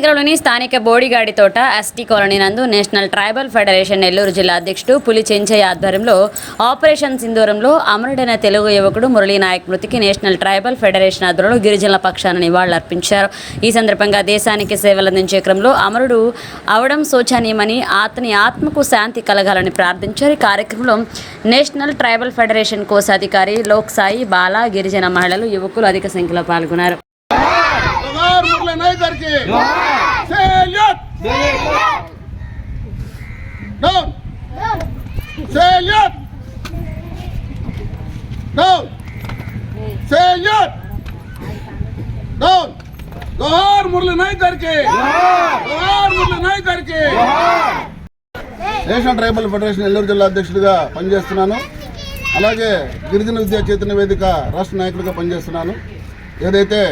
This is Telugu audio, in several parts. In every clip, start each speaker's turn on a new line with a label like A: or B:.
A: నగరంలోని స్థానిక బోడిగాడి తోట ఎస్టీ కాలనీ నందు నేషనల్ ట్రైబల్ ఫెడరేషన్ నెల్లూరు జిల్లా అధ్యక్షుడు పులి చెంచయ్య ఆధ్వర్యంలో ఆపరేషన్ సింధూరంలో అమరుడైన తెలుగు యువకుడు మురళీ నాయక్ మృతికి నేషనల్ ట్రైబల్ ఫెడరేషన్ ఆధ్వర్యంలో గిరిజనుల పక్షాన నివాళులర్పించారు. ఈ సందర్భంగా దేశానికి సేవలందించే క్రమంలో అమరుడు అవడం శోచనీయమని, అతని ఆత్మకు శాంతి కలగాలని ప్రార్థించారు. ఈ కార్యక్రమంలో నేషనల్ ట్రైబల్ ఫెడరేషన్ కోశాధికారి లోక్ సాయి, బాల, గిరిజన మహిళలు, యువకులు అధిక సంఖ్యలో పాల్గొన్నారు.
B: నేషనల్ ట్రైబల్ ఫెడరేషన్ నెల్లూరు జిల్లా అధ్యక్షుడిగా పనిచేస్తున్నాను. అలాగే గిరిజన విద్యా చైతన్య వేదిక రాష్ట్ర నాయకుడిగా పనిచేస్తున్నాను. ఏదైతే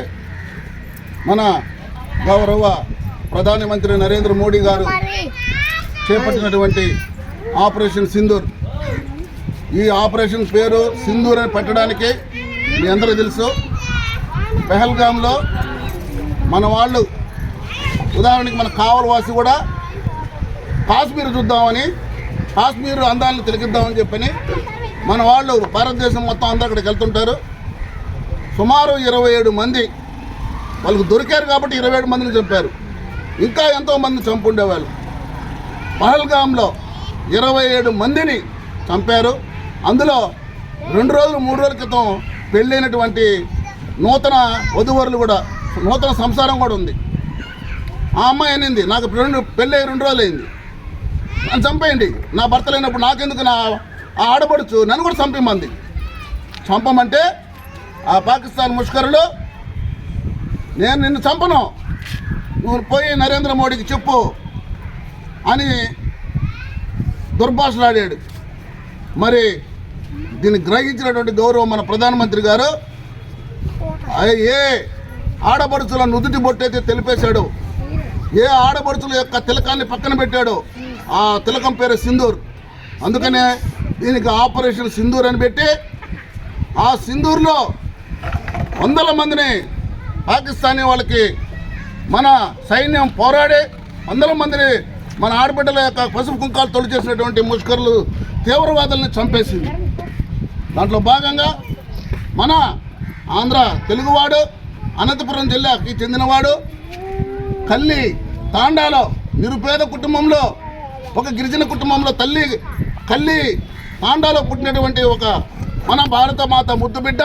B: మన గౌరవ ప్రధానమంత్రి నరేంద్ర మోడీ గారు చేపట్టినటువంటి ఆపరేషన్ సింధూర్, ఈ ఆపరేషన్ పేరు సింధూర్ అని పెట్టడానికి మీ అందరూ తెలుసు. పెహల్గాంలో మన వాళ్ళు, ఉదాహరణకి మన కావలవాసి కూడా కాశ్మీర్ చూద్దామని, కాశ్మీర్ అందాలను తిలకిద్దామని చెప్పని మన వాళ్ళు భారతదేశం మొత్తం అందరూ అక్కడికి వెళ్తుంటారు. సుమారు 27 మంది వాళ్ళకు దొరికారు కాబట్టి 27 మందిని చంపారు. ఇంకా ఎంతోమందిని చంపుండేవాళ్ళు. పహల్గాంలో 27 మందిని చంపారు. అందులో 2 రోజులు 3 రోజుల క్రితం పెళ్ళైనటువంటి నూతన వధువరులు కూడా, నూతన సంసారం కూడా ఉంది. ఆ అమ్మాయి అనింది, నాకు పెళ్ళి 2 రోజులు అయింది, నన్ను చంపేయండి, నా భర్త లేనప్పుడు నాకెందుకు, నా ఆడపడుచు నన్ను కూడా చంపమంది. చంపమంటే ఆ పాకిస్తాన్ ముష్కరులు, నేను నిన్ను చంపను, నువ్వు పోయి నరేంద్ర మోడీకి చెప్పు అని దుర్భాషలాడాడు. మరి దీన్ని గ్రహించినటువంటి గౌరవం మన ప్రధానమంత్రి గారు ఏ ఆడపడుచుల నుదుటి బొట్టయితే తెలిపేశాడు, ఏ ఆడపడుచుల యొక్క తిలకాన్ని పక్కన పెట్టాడో ఆ తిలకం పేరు సింధూర్. అందుకనే దీనికి ఆపరేషన్ సింధూర్ అని పెట్టి ఆ సింధూర్లో వందల మందిని పాకిస్తానీ వాళ్ళకి మన సైన్యం పోరాడి వందల మందిని మన ఆడబిడ్డల యొక్క పసుపు కుంకాలు తొలి చేసినటువంటి ముష్కరులు తీవ్రవాదుల్ని చంపేసింది. దాంట్లో భాగంగా మన ఆంధ్ర తెలుగువాడు, అనంతపురం జిల్లాకి చెందినవాడు, కల్లి తాండాలో నిరుపేద కుటుంబంలో, ఒక గిరిజన కుటుంబంలో కల్లి తాండాలో పుట్టినటువంటి ఒక మన భారత మాత ముద్దు బిడ్డ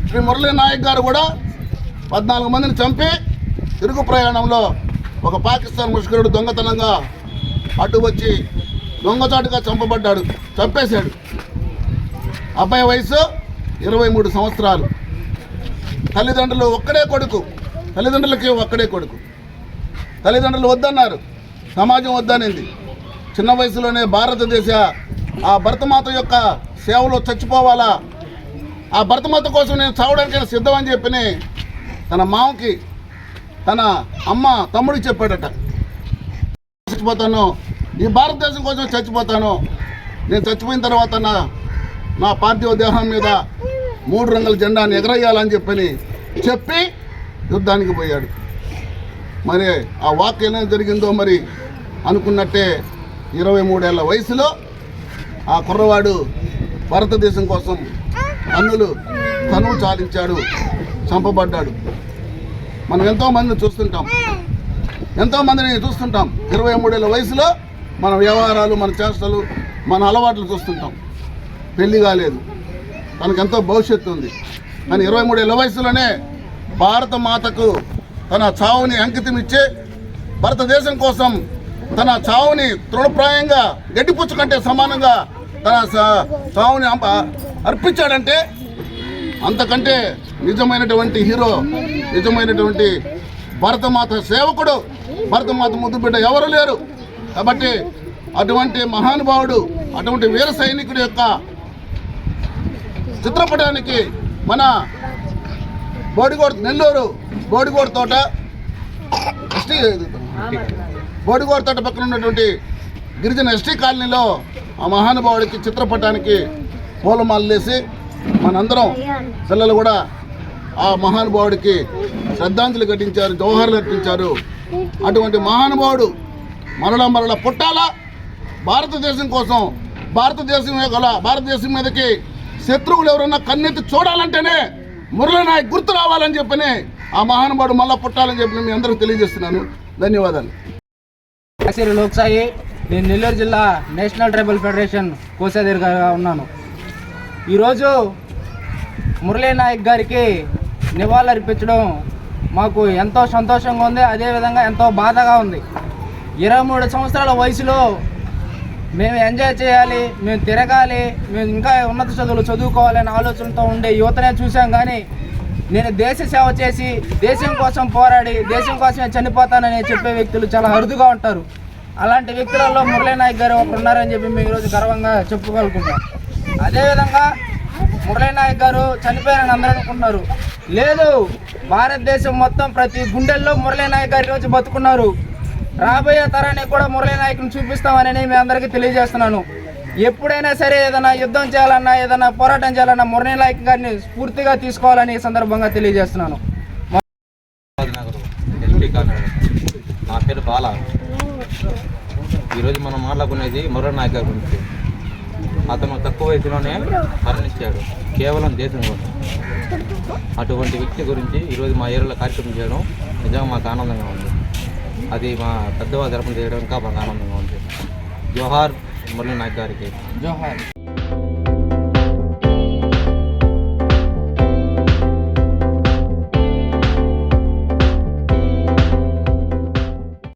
B: శ్రీ మురళీ నాయక్ గారు కూడా 14 మందిని చంపి తిరుగు ప్రయాణంలో ఒక పాకిస్తాన్ ముష్కరుడు దొంగతనంగా అడ్డు వచ్చి దొంగచాటుగా చంపేశాడు. అబ్బాయి వయసు 23 సంవత్సరాలు. తల్లిదండ్రులు ఒక్కడే కొడుకు, తల్లిదండ్రులు వద్దన్నారు, సమాజం వద్దనింది. చిన్న వయసులోనే భారతదేశ ఆ భరతమాత యొక్క సేవలో చచ్చిపోవాలా, ఆ భరతమాత కోసం నేను చావడానికైనా సిద్ధమని చెప్పి తన మామకి, తన అమ్మ తమ్ముడికి చెప్పాడట. చచ్చిపోతాను, ఈ భారతదేశం కోసం చచ్చిపోతాను, నేను చచ్చిపోయిన తర్వాత నా పార్థివ దేహం మీద 3 రంగుల జెండాను ఎగరేయాలని చెప్పి యుద్ధానికి పోయాడు. మరి ఆ వాక్ ఏమైనా జరిగిందో మరి అనుకున్నట్టే 23 ఏళ్ల వయసులో ఆ కుర్రవాడు భారతదేశం కోసం తనువు చాలించాడు, చంపబడ్డాడు. మనం ఎంతోమందిని చూస్తుంటాం, 23 ఏళ్ల వయసులో మన వ్యవహారాలు, మన చేష్టలు, మన అలవాట్లు చూస్తుంటాం. పెళ్లి కాలేదు, తనకు ఎంతో భవిష్యత్తు ఉంది, కానీ 23 ఏళ్ల వయసులోనే భారత మాతకు తన చావుని అంకితం ఇచ్చి భారతదేశం కోసం తన చావుని తృణప్రాయంగా గడ్డిపుచ్చు కంటే సమానంగా తన చావుని అర్పించాడంటే అంతకంటే నిజమైనటువంటి హీరో, నిజమైనటువంటి భరతమాత సేవకుడు, భరతమాత ముద్దు బిడ్డ ఎవరు లేరు. కాబట్టి అటువంటి మహానుభావుడు, అటువంటి వీర సైనికుడి యొక్క చిత్రపటానికి మన నెల్లూరు బోడిగోడు తోట పక్కన ఉన్నటువంటి గిరిజన ఎస్టీ కాలనీలో ఆ మహానుభావుడికి చిత్రపటానికి పూలమాలలేసి మనందరం పిల్లలు కూడా ఆ మహానుభావుడికి శ్రద్ధాంజలి ఘటించారు, జవహర్లు అర్పించారు. అటువంటి మహానుభావుడు మరల పుట్టాలా. భారతదేశం కోసం, భారతదేశం మీదకి శత్రువులు ఎవరన్నా కన్నెత్తి చూడాలంటేనే మురళీ నాయక్ గుర్తు రావాలని చెప్పని ఆ మహానుభావుడు మళ్ళా పుట్టాలని చెప్పి మీ అందరికీ తెలియజేస్తున్నాను. ధన్యవాదాలు.
C: లోక్సాయి, నేను నెల్లూరు జిల్లా నేషనల్ ట్రైబల్ ఫెడరేషన్ కోశాధికారిగా ఉన్నాను. ఈరోజు మురళీ నాయక్ గారికి నివాళులర్పించడం మాకు ఎంతో సంతోషంగా ఉంది, అదేవిధంగా ఎంతో బాధగా ఉంది. 23 సంవత్సరాల వయసులో మేము ఎంజాయ్ చేయాలి, మేము తిరగాలి, మేము ఇంకా ఉన్నత చదువులు చదువుకోవాలనే ఆలోచనతో ఉండే యువతనే చూసాం. కానీ నేను దేశ సేవ చేసి దేశం కోసం పోరాడి దేశం కోసమే చనిపోతానని చెప్పే వ్యక్తులు చాలా అరుదుగా ఉంటారు. అలాంటి వ్యక్తులలో మురళీ నాయక్ గారు ఒకరు ఉన్నారని చెప్పి మేము ఈరోజు గర్వంగా చెప్పుకోగలుగుతున్నాం. అదేవిధంగా మురళీ నాయక్ గారు చనిపోయారని అందరూ అనుకుంటున్నారు. లేదు, భారతదేశం మొత్తం ప్రతి గుండెల్లో మురళీ నాయక్ గారు ఈరోజు బతుకున్నారు. రాబోయే తరానికి కూడా మురళీ నాయకుని చూపిస్తామని మీ అందరికీ తెలియజేస్తున్నాను. ఎప్పుడైనా సరే ఏదైనా యుద్ధం చేయాలన్నా, ఏదైనా పోరాటం చేయాలన్నా మురళీ నాయక్ గారిని స్ఫూర్తిగా తీసుకోవాలని ఈ సందర్భంగా తెలియజేస్తున్నాను.
D: నా పేరు బాల. ఈరోజు మనం మాట్లాడుకునేది మురళీ నాయక్ గారి గురించి. అతను తక్కువ వయసులోనే మరణించాడు, కేవలం దేశం కోసం. అటువంటి వ్యక్తి గురించి ఈరోజు మా ఏరియాలో కార్యక్రమం చేయడం నిజంగా మాకు ఆనందంగా ఉంది. అది మా పెద్దవాళ్ళు జరపడం చేయడం ఇంకా మాకు ఆనందంగా ఉంది. జోహార్ మురళీ నాయక్ గారికి.
C: జోహార్.